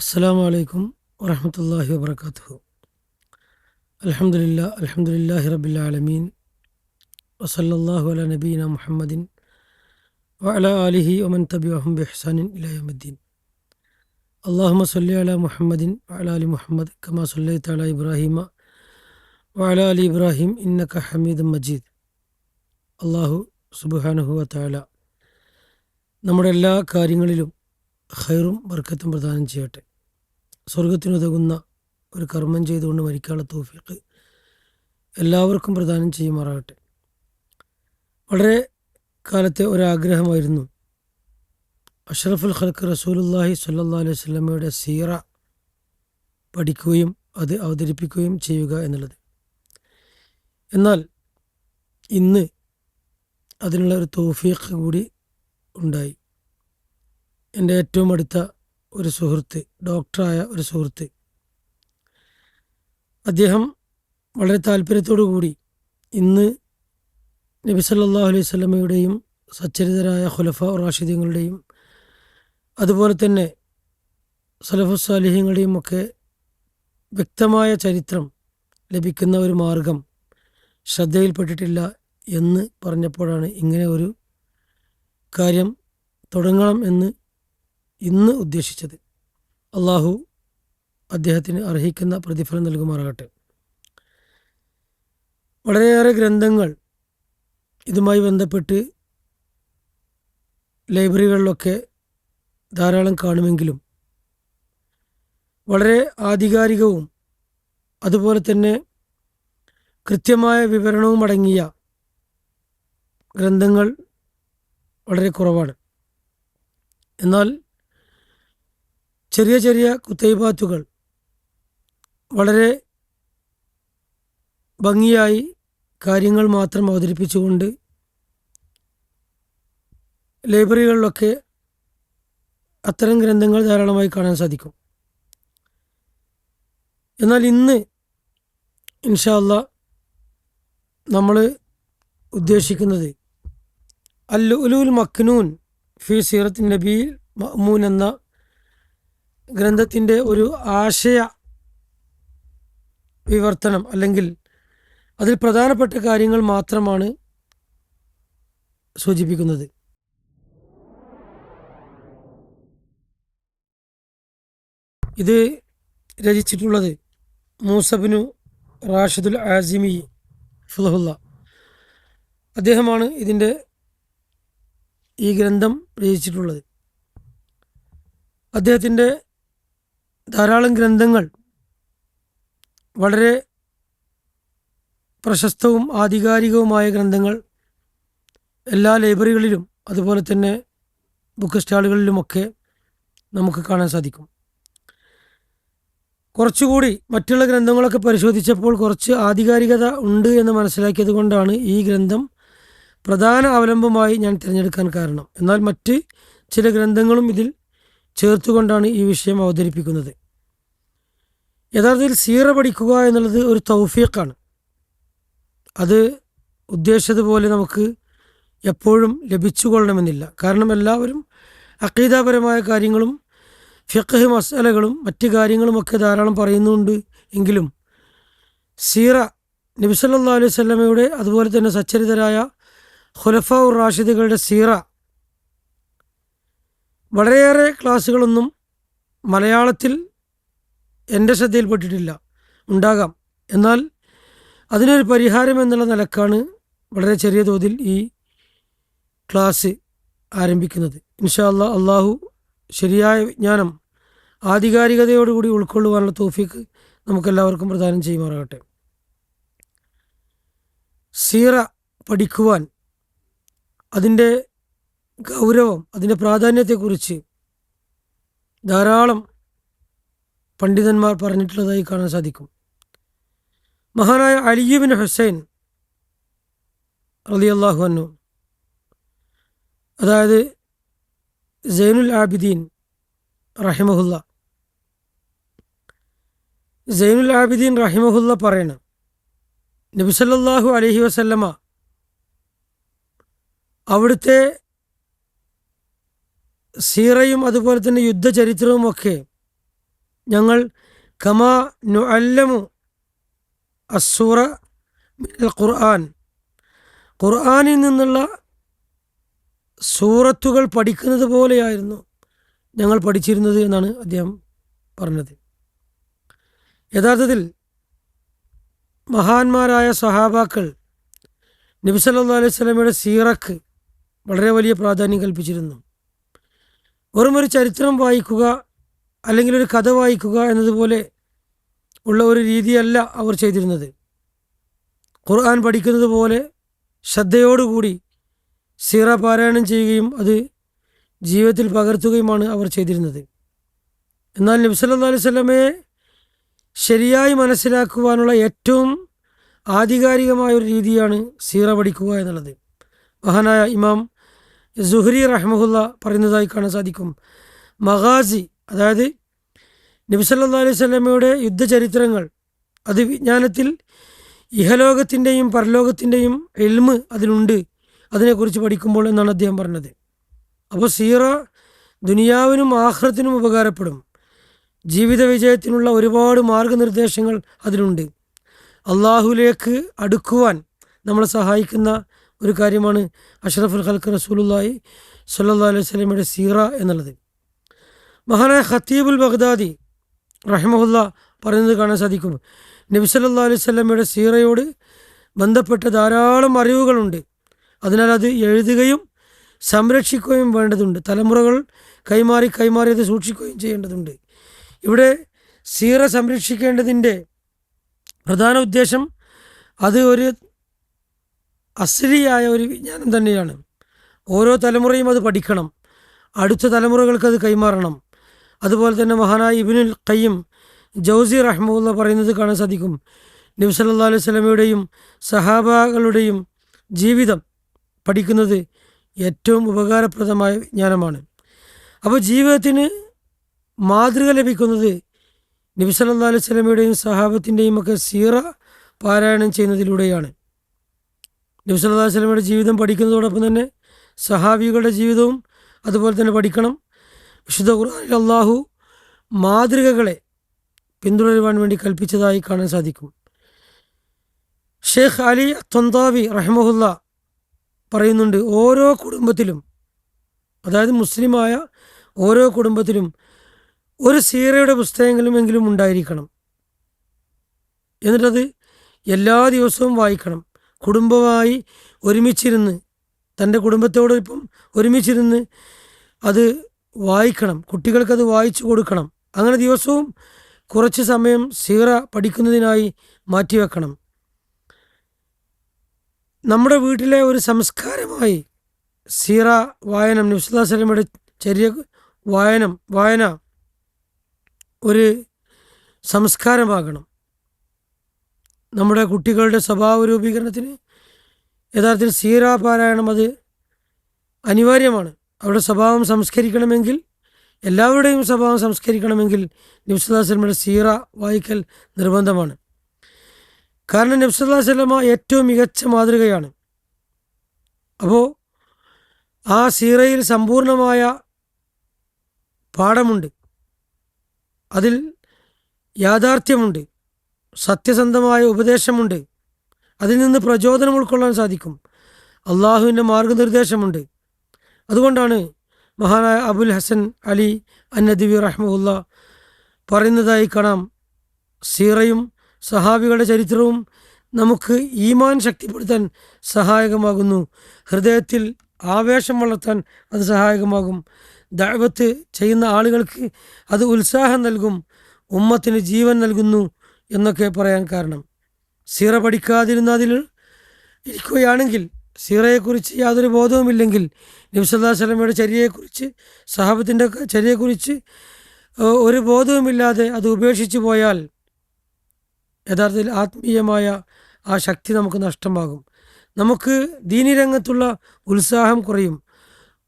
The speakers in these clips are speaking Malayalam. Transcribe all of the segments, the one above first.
അസ്സലാമു അലൈക്കും വറഹ്മത്തുള്ളാഹി വബറകാതുഹു. അൽഹംദുലില്ലാഹി റബ്ബിൽ ആലമീൻ വസല്ലല്ലാഹു അലാ നബീന മുഹമ്മദിൻ വഅലാ ആലിഹി വമൻ തബിഅഹും ബിഇഹ്സാനിൻ ഇലാ യൗമിദ്ദീൻ. അല്ലാഹുമ്മ സ്വല്ലി അലാ മുഹമ്മദിൻ വഅലാ ആലി മുഹമ്മദ് കമാ സ്വല്ലൈത അലാ ഇബ്രാഹീമ വഅലാ ആലി ഇബ്രാഹിം ഇന്നക ഹമീദും മജീദ്. അല്ലാഹു സുബ്ഹാനഹു വ തആല നമ്മുടെ എല്ലാ കാര്യങ്ങളിലും ഖൈറും ബർക്കത്തും പ്രദാനം ചെയ്യട്ടെ. സ്വർഗത്തിനുതകുന്ന ഒരു കർമ്മം ചെയ്തുകൊണ്ട് മരിക്കാനുള്ള തൗഫീഖ് എല്ലാവർക്കും പ്രദാനം ചെയ്യുമാറാകട്ടെ. വളരെ കാലത്തെ ഒരാഗ്രഹമായിരുന്നു അഷ്റഫുൽ ഖൽഖ് റസൂലുള്ളാഹി സ്വല്ലല്ലാഹു അലൈഹി വസല്ലമയുടെ സീറ പഠിക്കുകയും അത് അവതരിപ്പിക്കുകയും ചെയ്യുക എന്നുള്ളത്. എന്നാൽ ഇന്ന് അതിനുള്ള ഒരു തൗഫീഖ് കൂടി ഉണ്ടായി. എൻ്റെ ഏറ്റവും അടുത്ത ഒരു സുഹൃത്ത്, ഡോക്ടറായ ഒരു സുഹൃത്ത്, അദ്ദേഹം വളരെ താല്പര്യത്തോടു കൂടി ഇന്ന് നബി സല്ലല്ലാഹു അലൈഹി വസല്ലമയുടെയും സച്ചരിതരായ ഖുലഫാ റാഷിദീങ്ങളുടെയും അതുപോലെ തന്നെ സലഫുസ് സാലിഹീങ്ങളുടെയും ഒക്കെ വ്യക്തമായ ചരിത്രം ലഭിക്കുന്ന ഒരു മാർഗം ശ്രദ്ധയിൽപ്പെട്ടിട്ടില്ല എന്ന് പറഞ്ഞപ്പോഴാണ് ഇങ്ങനെ ഒരു കാര്യം തുടങ്ങണം എന്ന് ഇന്ന് ഉദ്ദേശിച്ചത്. അള്ളാഹു അദ്ദേഹത്തിന് അർഹിക്കുന്ന പ്രതിഫലം നൽകുമാറാകട്ടെ. വളരെയേറെ ഗ്രന്ഥങ്ങൾ ഇതുമായി ബന്ധപ്പെട്ട് ലൈബ്രറികളിലൊക്കെ ധാരാളം കാണുമെങ്കിലും വളരെ ആധികാരികവും അതുപോലെ തന്നെ കൃത്യമായ വിവരണവും അടങ്ങിയ ഗ്രന്ഥങ്ങൾ വളരെ കുറവാണ്. എന്നാൽ ചെറിയ ചെറിയ കുത്തൈബാത്തുകൾ വളരെ ഭംഗിയായി കാര്യങ്ങൾ മാത്രം അവതരിപ്പിച്ചുകൊണ്ട് ലൈബ്രറികളിലൊക്കെ അത്തരം ഗ്രന്ഥങ്ങൾ ധാരാളമായി കാണാൻ സാധിക്കും. എന്നാൽ ഇന്ന് ഇൻഷാ അല്ലാഹ് നമ്മൾ ഉദ്ദേശിക്കുന്നത് അൽ-ലുഅ്ലുഉൽ മക്നൂൻ ഫി സീറത്തിൻ നബിയിൽ മഅ്മൂൻ എന്ന ഗ്രന്ഥത്തിൻ്റെ ഒരു ആശയ വിവർത്തനം അല്ലെങ്കിൽ അതിൽ പ്രധാനപ്പെട്ട കാര്യങ്ങൾ മാത്രമാണ് സൂചിപ്പിക്കുന്നത്. ഇത് രചിച്ചിട്ടുള്ളത് മൂസബിനു റാഷിദുൽ ആസിമി ഫുലഹുല്ല, അദ്ദേഹമാണ് ഈ ഗ്രന്ഥം രചിച്ചിട്ടുള്ളത്. അദ്ദേഹത്തിൻ്റെ ധാരാളം ഗ്രന്ഥങ്ങൾ വളരെ പ്രശസ്തവും ആധികാരികവുമായ ഗ്രന്ഥങ്ങൾ എല്ലാ ലൈബ്രറികളിലും അതുപോലെ തന്നെ ബുക്ക് സ്റ്റാളുകളിലുമൊക്കെ നമുക്ക് കാണാൻ സാധിക്കും. കുറച്ചുകൂടി മറ്റുള്ള ഗ്രന്ഥങ്ങളൊക്കെ പരിശോധിച്ചപ്പോൾ കുറച്ച് ആധികാരികത ഉണ്ട് എന്ന് മനസ്സിലാക്കിയത് കൊണ്ടാണ് ഈ ഗ്രന്ഥം പ്രധാന അവലംബമായി ഞാൻ തിരഞ്ഞെടുക്കാൻ കാരണം. എന്നാൽ മറ്റ് ചില ഗ്രന്ഥങ്ങളും ഇതിൽ ചേർത്തുകൊണ്ടാണ് ഈ വിഷയം അവതരിപ്പിക്കുന്നത്. യഥാർത്ഥത്തിൽ സീറ പഠിക്കുക എന്നുള്ളത് ഒരു തൗഫീഖാണ്. അത് ഉദ്ദേശിച്ചതുപോലെ നമുക്ക് എപ്പോഴും ലഭിച്ചുകൊള്ളണമെന്നില്ല. കാരണം എല്ലാവരും അഖീദാപരമായ കാര്യങ്ങളും ഫിഖ്ഹ് മസ്അലകളും മറ്റ് കാര്യങ്ങളുമൊക്കെ ധാരാളം പറയുന്നുണ്ട്. എങ്കിലും സീറ നബി സല്ലല്ലാഹു അലൈഹി വസല്ലമയുടെ അതുപോലെ തന്നെ സച്ചരിതരായ ഖുലഫാ റാഷിദുകളുടെ സീറ വളരെയേറെ ക്ലാസ്സുകളൊന്നും മലയാളത്തിൽ എൻ്റെ ശ്രദ്ധയിൽപ്പെട്ടിട്ടില്ല. ഉണ്ടാകാം. എന്നാൽ അതിനൊരു പരിഹാരം എന്നുള്ള നിലക്കാണ് വളരെ ചെറിയ തോതിൽ ഈ ക്ലാസ് ആരംഭിക്കുന്നത്. ഇൻഷാ അല്ലാഹ് അള്ളാഹു ശരിയായ വിജ്ഞാനം ആധികാരികതയോടുകൂടി ഉൾക്കൊള്ളുവാനുള്ള തൗഫീഖ് നമുക്കെല്ലാവർക്കും പ്രദാനം ചെയ്യുമാറാകട്ടെ. സീറ പഠിക്കുവാൻ അതിൻ്റെ ഗൗരവം, അതിൻ്റെ പ്രാധാന്യത്തെക്കുറിച്ച് ധാരാളം പണ്ഡിതന്മാർ പറഞ്ഞിട്ടുള്ളതായി കാണാൻ സാധിക്കും. മഹാനായ അലി ഇബ്നു ഹുസൈൻ റളിയല്ലാഹു അൻഹു, അതായത് സൈനുൽ ആബിദീൻ റഹിമഹുല്ല, പറയണം, നബി സല്ലല്ലാഹു അലൈഹി വസല്ലമ അവിടുത്തെ സീറയും അതുപോലെ തന്നെ യുദ്ധചരിത്രവുമൊക്കെ ഞങ്ങൾ കമാ നുഅല്ലമു അസ്സൂറ മിനൽ ഖുർആൻ, ഖുർആനിൽ നിന്നുള്ള സൂറത്തുകൾ പഠിക്കുന്നത് പോലെയായിരുന്നു ഞങ്ങൾ പഠിച്ചിരുന്നത് എന്നാണ് അദ്ദേഹം പറഞ്ഞത്. യഥാർത്ഥത്തിൽ മഹാന്മാരായ സഹാബാക്കൾ നബി സല്ലല്ലാഹു അലൈഹി വസല്ലമയുടെ സീറക്ക് വളരെ വലിയ പ്രാധാന്യം കൽപ്പിച്ചിരുന്നു. വെറും ഒരു ചരിത്രം വായിക്കുക അല്ലെങ്കിൽ ഒരു കഥ വായിക്കുക എന്നതുപോലെ ഉള്ള ഒരു രീതിയല്ല അവർ ചെയ്തിരുന്നത്. ഖുർആൻ പഠിക്കുന്നത് പോലെ ശ്രദ്ധയോടുകൂടി സീറ പാരായണം ചെയ്യുകയും അത് ജീവിതത്തിൽ പകർത്തുകയുമാണ് അവർ ചെയ്തിരുന്നത്. എന്നാൽ നബി സല്ലല്ലാഹു അലൈഹി വസല്ലമയെ ശരിയായി മനസ്സിലാക്കുവാനുള്ള ഏറ്റവും ആധികാരികമായ ഒരു രീതിയാണ് സീറ പഠിക്കുക എന്നുള്ളത്. മഹാനായ ഇമാം സുഹ്രി റഹ്മഹുല്ല പറയുന്നതായി കാണാൻ സാധിക്കും, മഗാസി, അതായത് നബി സല്ലല്ലാഹു അലൈഹി വസല്ലമയുടെ യുദ്ധചരിത്രങ്ങൾ അത് വിജ്ഞാനത്തിൽ ഇഹലോകത്തിൻ്റെയും പരലോകത്തിൻ്റെയും ഇൽമ് അതിലുണ്ട്, അതിനെക്കുറിച്ച് പഠിക്കുമ്പോൾ എന്നാണ് അദ്ദേഹം പറഞ്ഞത്. അപ്പോൾ സീറ ദുനിയാവിനും ആഖിറത്തിനും ഉപകാരപ്പെടും. ജീവിത വിജയത്തിനുള്ള ഒരുപാട് മാർഗനിർദ്ദേശങ്ങൾ അതിലുണ്ട്. അള്ളാഹുലേക്ക് അടുക്കുവാൻ നമ്മളെ സഹായിക്കുന്ന ഒരു കാര്യമാണ് അഷ്റഫുൽ ഖൽഖ് റസൂലുള്ളാഹി സ്വല്ലല്ലാഹു അലൈഹി വസല്ലമയുടെ സീറ എന്നുള്ളത്. മഹാനായ ഖത്തീബുൽ ബഗ്ദാദി റഹിമഹുല്ല പറയുന്നത് കാണാൻ സാധിക്കും, നബി സല്ലല്ലാഹു അലൈഹി വസല്ലമയുടെ സീറയോട് ബന്ധപ്പെട്ട ധാരാളം അറിവുകളുണ്ട്. അതിനാൽ അത് എഴുതുകയും സംരക്ഷിക്കുകയും വേണ്ടതുണ്ട്. തലമുറകൾ കൈമാറി അത് സൂക്ഷിക്കുകയും ചെയ്യേണ്ടതുണ്ട്. ഇവിടെ സീറ സംരക്ഷിക്കേണ്ടതിൻ്റെ പ്രധാന ഉദ്ദേശം അത് ഒരു അസ്ലിയായ ഒരു വിജ്ഞാനം തന്നെയാണ്. ഓരോ തലമുറയും അത് പഠിക്കണം, അടുത്ത തലമുറകൾക്ക് അത് കൈമാറണം. അതുപോലെ തന്നെ മഹാനായ ഇബ്നുൽ ഖയ്യിം ജൗസി റഹ്മഹുല്ല പറയുന്നത് കാണാൻ സാധിക്കും, നബി സല്ലല്ലാഹു അലൈഹി വസല്ലമയുടെയും സഹാബാകളുടെയും ജീവിതം പഠിക്കുന്നത് ഏറ്റവും ഉപകാരപ്രദമായ വിജ്ഞാനമാണ്. അപ്പോൾ ജീവിതത്തിന് മാതൃക ലഭിക്കുന്നത് നബി സല്ലല്ലാഹു അലൈഹി വസല്ലമയുടെയും സഹാബത്തിൻ്റെയും ഒക്കെ സീറ പാരായണം ചെയ്യുന്നതിലൂടെയാണ്. നബി സല്ലല്ലാഹു അലൈഹി വസല്ലമയുടെ ജീവിതം പഠിക്കുന്നതോടൊപ്പം തന്നെ സഹാബികളുടെ ജീവിതവും അതുപോലെ തന്നെ പഠിക്കണം. വിശുദ്ധ ഖുർആനിൽ അള്ളാഹു മാതൃകകളെ പിന്തുടരുവാൻ വേണ്ടി കൽപ്പിച്ചതായി കാണാൻ സാധിക്കും. ഷെയ്ഖ് അലി ത്വന്താവി റഹ്മഹുല്ല പറയുന്നുണ്ട്, ഓരോ കുടുംബത്തിലും, അതായത് മുസ്ലിമായ ഓരോ കുടുംബത്തിലും ഒരു സീറയുടെ പുസ്തകങ്ങളുമെങ്കിലും ഉണ്ടായിരിക്കണം. എന്നിട്ടത് എല്ലാ ദിവസവും വായിക്കണം. കുടുംബമായി ഒരുമിച്ചിരുന്ന്, തൻ്റെ കുടുംബത്തോടൊപ്പം ഒരുമിച്ചിരുന്ന് അത് വായിക്കണം. കുട്ടികൾക്കത് വായിച്ചു കൊടുക്കണം. അങ്ങനെ ദിവസവും കുറച്ച് സമയം സീറ പഠിക്കുന്നതിനായി മാറ്റിവെക്കണം. നമ്മുടെ വീട്ടിലെ ഒരു സംസ്കാരമായി സീറ വായന, നബി സല്ലല്ലാഹു അലൈഹി വസല്ലമയുടെ ചെറിയ വായന ഒരു സംസ്കാരമാകണം. നമ്മുടെ കുട്ടികളുടെ സ്വഭാവ രൂപീകരണത്തിന് യഥാർത്ഥത്തിൽ സീറ പാരായണം അത് അനിവാര്യമാണ്. അവരുടെ സ്വഭാവം സംസ്കരിക്കണമെങ്കിൽ, എല്ലാവരുടെയും സ്വഭാവം സംസ്കരിക്കണമെങ്കിൽ നബി സല്ലല്ലാഹു അലൈഹി വസല്ലമയുടെ സീറ വായിക്കൽ നിർബന്ധമാണ്. കാരണം നബി സല്ലല്ലാഹു അലൈഹി വസല്ലമ ഏറ്റവും മികച്ച മാതൃകയാണ്. അപ്പോൾ ആ സീറയിൽ സമ്പൂർണമായ പാഠമുണ്ട്, അതിൽ യാഥാർത്ഥ്യമുണ്ട്, സത്യസന്ധമായ ഉപദേശമുണ്ട്, അതിൽ നിന്ന് പ്രചോദനം ഉൾക്കൊള്ളാൻ സാധിക്കും, അള്ളാഹുവിൻ്റെ മാർഗനിർദ്ദേശമുണ്ട്. അതുകൊണ്ടാണ് മഹാനായ അബുൽ ഹസൻ അലി അന്നദ്വി റഹ്മഹുല്ല പറയുന്നതായി കാണാം, സീറയും സഹാബികളുടെ ചരിത്രവും നമുക്ക് ഈമാൻ ശക്തിപ്പെടുത്താൻ സഹായകമാകുന്നു. ഹൃദയത്തിൽ ആവേശം വളർത്താൻ അത് സഹായകമാകും. ദഅവത്ത് ചെയ്യുന്ന ആളുകൾക്ക് അത് ഉത്സാഹം നൽകും, ഉമ്മത്തിന് ജീവൻ നൽകുന്നു എന്നൊക്കെ പറയാൻ കാരണം, സീറ പഠിക്കാതിരുന്നതിൽ ഇരിക്കുകയാണെങ്കിൽ, സീറയെക്കുറിച്ച് യാതൊരു ബോധവുമില്ലെങ്കിൽ, നബി സല്ലല്ലാഹു അലൈഹി വസല്ലമയുടെ ചര്യയെക്കുറിച്ച്, സഹാബത്തിൻ്റെ ചര്യയെക്കുറിച്ച് ഒരു ബോധവുമില്ലാതെ അത് ഉപേക്ഷിച്ചു പോയാൽ യഥാർത്ഥത്തിൽ ആത്മീയമായ ആ ശക്തി നമുക്ക് നഷ്ടമാകും. നമുക്ക് ദീനി രംഗത്തുള്ള ഉത്സാഹം കുറയും.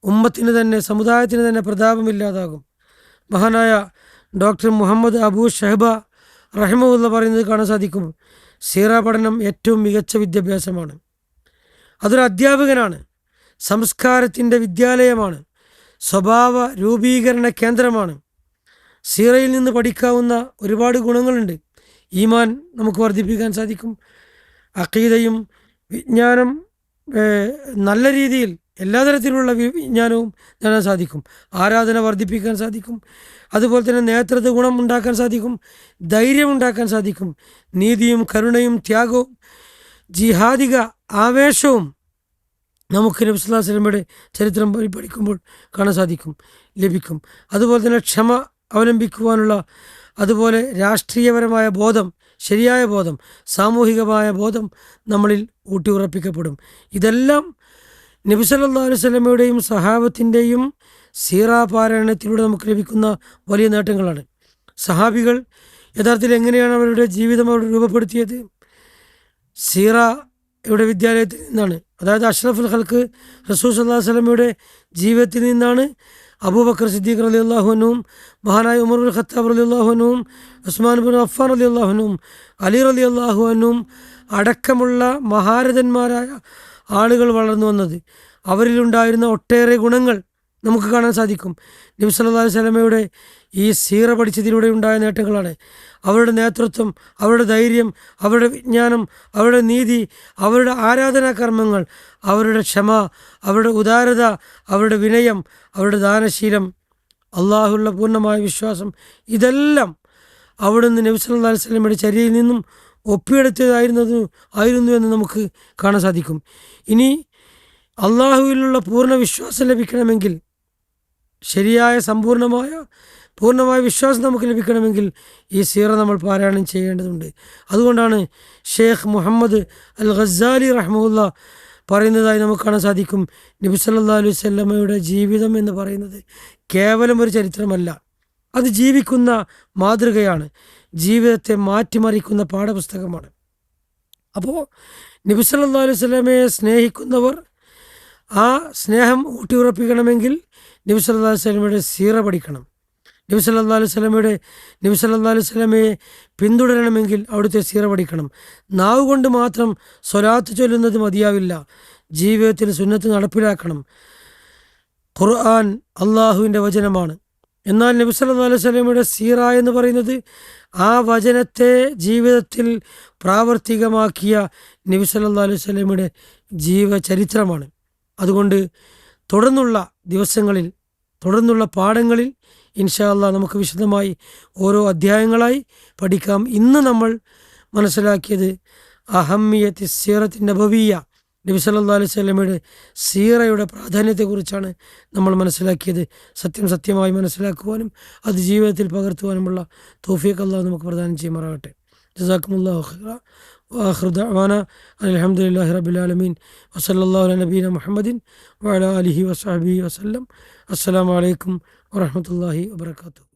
ഉമ്മത്തിന് തന്നെ, സമുദായത്തിന് തന്നെ പ്രതാപമില്ലാതാകും. മഹാനായ ഡോക്ടർ മുഹമ്മദ് അബൂ ഷഹബ റഹിമഹുല്ല പറയുന്നത് കാണാൻ സാധിക്കും, സീറ പഠനം ഏറ്റവും മികച്ച വിദ്യാഭ്യാസമാണ്. അതൊരു അധ്യാപകനാണ്, സംസ്കാരത്തിൻ്റെ വിദ്യാലയമാണ്, സ്വഭാവ രൂപീകരണ കേന്ദ്രമാണ്. സീറയിൽ നിന്ന് പഠിക്കാവുന്ന ഒരുപാട് ഗുണങ്ങളുണ്ട്. ഈമാൻ നമുക്ക് വർദ്ധിപ്പിക്കാൻ സാധിക്കും. അഖീദയും വിജ്ഞാനം നല്ല രീതിയിൽ എല്ലാ തരത്തിലുള്ള വിജ്ഞാനവും നേടാൻ സാധിക്കും. ആരാധന വർദ്ധിപ്പിക്കാൻ സാധിക്കും. അതുപോലെ തന്നെ നേതൃത്വ ഗുണം ഉണ്ടാക്കാൻ സാധിക്കും. ധൈര്യം ഉണ്ടാക്കാൻ സാധിക്കും. നീതിയും കരുണയും ത്യാഗവും ജിഹാദിക ആവേശവും നമുക്ക് നബി സല്ലല്ലാഹു അലൈഹി വസല്ലമയുടെ ചരിത്രം പഠിക്കുമ്പോൾ കാണാൻ സാധിക്കും, ലഭിക്കും. അതുപോലെ തന്നെ ക്ഷമ അവലംബിക്കുവാനുള്ള, അതുപോലെ രാഷ്ട്രീയപരമായ ബോധം, ശരിയായ ബോധം, സാമൂഹികമായ ബോധം നമ്മളിൽ ഊട്ടിയുറപ്പിക്കപ്പെടും. ഇതെല്ലാം നബി സല്ലല്ലാഹു അലൈഹി വസല്ലമയുടെയും സഹാബത്തിൻ്റെയും സീറ പാരായണത്തിലൂടെ നമുക്ക് ലഭിക്കുന്ന വലിയ നേട്ടങ്ങളാണ്. സഹാബികൾ യഥാർത്ഥത്തിൽ എങ്ങനെയാണ് അവരുടെ ജീവിതം അവർ രൂപപ്പെടുത്തിയത്? സീറയുടെ വിദ്യാലയത്തിൽ നിന്നാണ്. അതായത് അഷ്റഫുൽ ഖൽക്ക് റസൂൽ സല്ലല്ലാഹു അലൈഹി വസല്ലമയുടെ ജീവിതത്തിൽ നിന്നാണ് അബൂബക്കർ സിദ്ദീഖ് റളിയല്ലാഹു അൻഹുവും മഹാനായ ഉമർ ബിൻ ഖത്താബ് റളിയല്ലാഹു അൻഹുവും ഉസ്മാൻ ബിൻ അഫ്ഫാൻ റളിയല്ലാഹു അൻഹുവും അലി റളിയല്ലാഹു അൻഹുവും അടക്കമുള്ള മഹാരഥന്മാരായ ആളുകൾ വളർന്നു വന്നത്. അവരിലുണ്ടായിരുന്ന ഒട്ടേറെ ഗുണങ്ങൾ നമുക്ക് കാണാൻ സാധിക്കും. നബി സല്ലല്ലാഹു അലൈഹി വസല്ലമയുടെ ഈ സീറ പഠിച്ചതിലൂടെ ഉണ്ടായ നേട്ടങ്ങളാണ്. അവരുടെ നേതൃത്വം, അവരുടെ ധൈര്യം, അവരുടെ വിജ്ഞാനം, അവരുടെ നീതി, അവരുടെ ആരാധനാ കർമ്മങ്ങൾ, അവരുടെ ക്ഷമ, അവരുടെ ഉദാരത, അവരുടെ വിനയം, അവരുടെ ദാനശീലം, അള്ളാഹുള്ള പൂർണ്ണമായ വിശ്വാസം, ഇതെല്ലാം അവിടുന്ന് നബി സല്ലല്ലാഹു അലൈഹി വസല്ലമയുടെ ചര്യയിൽ നിന്നും ഒപ്പിയെടുത്തതായിരുന്നു എന്ന് നമുക്ക് കാണാൻ സാധിക്കും. ഇനി അള്ളാഹുവിലുള്ള പൂർണ്ണ വിശ്വാസം ലഭിക്കണമെങ്കിൽ, ശരിയായ പൂർണ്ണമായ വിശ്വാസം നമുക്ക് ലഭിക്കണമെങ്കിൽ ഈ സീറ നമ്മൾ പാരായണം ചെയ്യേണ്ടതുണ്ട്. അതുകൊണ്ടാണ് ഷെയ്ഖ് മുഹമ്മദ് അൽ ഖസാലി റഹ്മഹുല്ല പറയുന്നതായി നമുക്ക് കാണാൻ സാധിക്കും, നബി സല്ലല്ലാഹു അലൈഹി വസല്ലമയുടെ ജീവിതം എന്ന് പറയുന്നത് കേവലം ഒരു ചരിത്രമല്ല, അത് ജീവിക്കുന്ന മാതൃകയാണ്, ജീവിതത്തെ മാറ്റിമറിക്കുന്ന പാഠപുസ്തകമാണ്. അപ്പോൾ നബി സല്ലല്ലാഹു അലൈഹി വസല്ലമയെ സ്നേഹിക്കുന്നവർ ആ സ്നേഹം ഊട്ടിയുറപ്പിക്കണമെങ്കിൽ നബി സല്ലല്ലാഹു അലൈഹി വസല്ലമയുടെ സീറ പഠിക്കണം. നബി സല്ലല്ലാഹു അലൈഹി വസല്ലമയെ പിന്തുടരണമെങ്കിൽ അവിടുത്തെ സീറ പഠിക്കണം. നാവ് കൊണ്ട് മാത്രം സ്വലാത്ത് ചൊല്ലുന്നത് മതിയാവില്ല, ജീവിതത്തിൽ സുന്നത്ത് നടപ്പിലാക്കണം. ഖുർആൻ അള്ളാഹുവിൻ്റെ വചനമാണ്. എന്നാൽ നബി സല്ലല്ലാഹു അലൈഹി വസല്ലമയുടെ സീറ എന്ന് പറയുന്നത് ആ വചനത്തെ ജീവിതത്തിൽ പ്രാവർത്തികമാക്കിയ നബി സല്ലല്ലാഹു അലൈഹി വസല്ലമയുടെ ജീവചരിത്രമാണ്. അതുകൊണ്ട് തുടർന്നുള്ള ദിവസങ്ങളിൽ, തുടർന്നുള്ള പാഠങ്ങളിൽ ഇൻഷാ അല്ലാഹ് നമുക്ക് വിശദമായി ഓരോ അധ്യായങ്ങളായി പഠിക്കാം. ഇന്ന് നമ്മൾ മനസ്സിലാക്കിയത് അഹമ്മിയത്തി സീറത്തി നബവിയ്യ, നബി സല്ലല്ലാഹു അലൈഹി വസല്ലമയുടെ സീറയുടെ പ്രാധാന്യത്തെക്കുറിച്ചാണ് നമ്മൾ മനസ്സിലാക്കിയത്. സത്യമായി മനസ്സിലാക്കുവാനും അത് ജീവിതത്തിൽ പകർത്തുവാനുമുള്ള തൗഫീഖ് അല്ലാഹു നമുക്ക് പ്രദാനം ചെയ്യുമാറാകട്ടെ. ജസാക്കുമുല്ലാഹു ഖൈറ വആഖിറു ദഅവാനാ അൽഹംദുലില്ലാഹി റബ്ബിൽ ആലമീൻ വസല്ലല്ലാഹു അലാ നബീന മുഹമ്മദിൻ വഅലാ ആലിഹി വസഹ്ബിഹി വസല്ലം. അസ്സലാമു അലൈക്കും വറഹ്മത്തുള്ളാഹി വബറകാതുഹു.